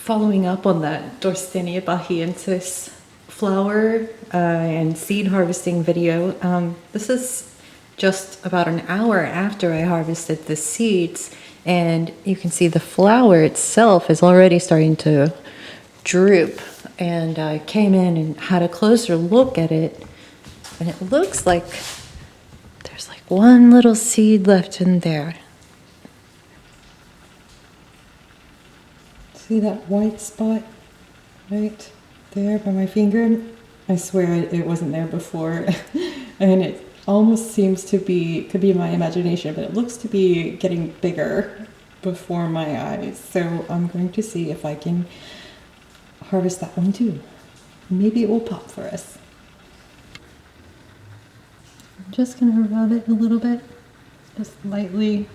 following up on that Dorstenia bahiensis flower and seed harvesting video. This is just about an hour after I harvested the seeds, and you can see the flower itself is already starting to droop. And I came in and had a closer look at it, and it looks like there's like one little seed left in there. See that white spot right there by my finger? I swear it wasn't there before. And it almost seems to be, could be my imagination, but it looks to be getting bigger before my eyes. So I'm going to see if I can harvest that one too. Maybe it will pop for us. I'm just gonna rub it a little bit, just lightly.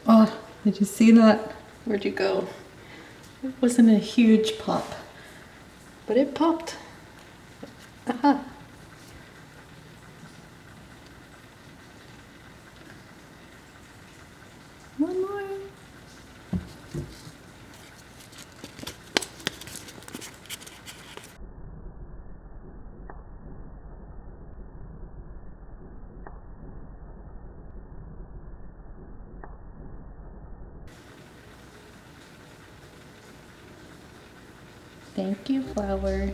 Oh, did you see that? Where'd you go? It wasn't a huge pop, but it popped. Aha. One more. Thank you, flower.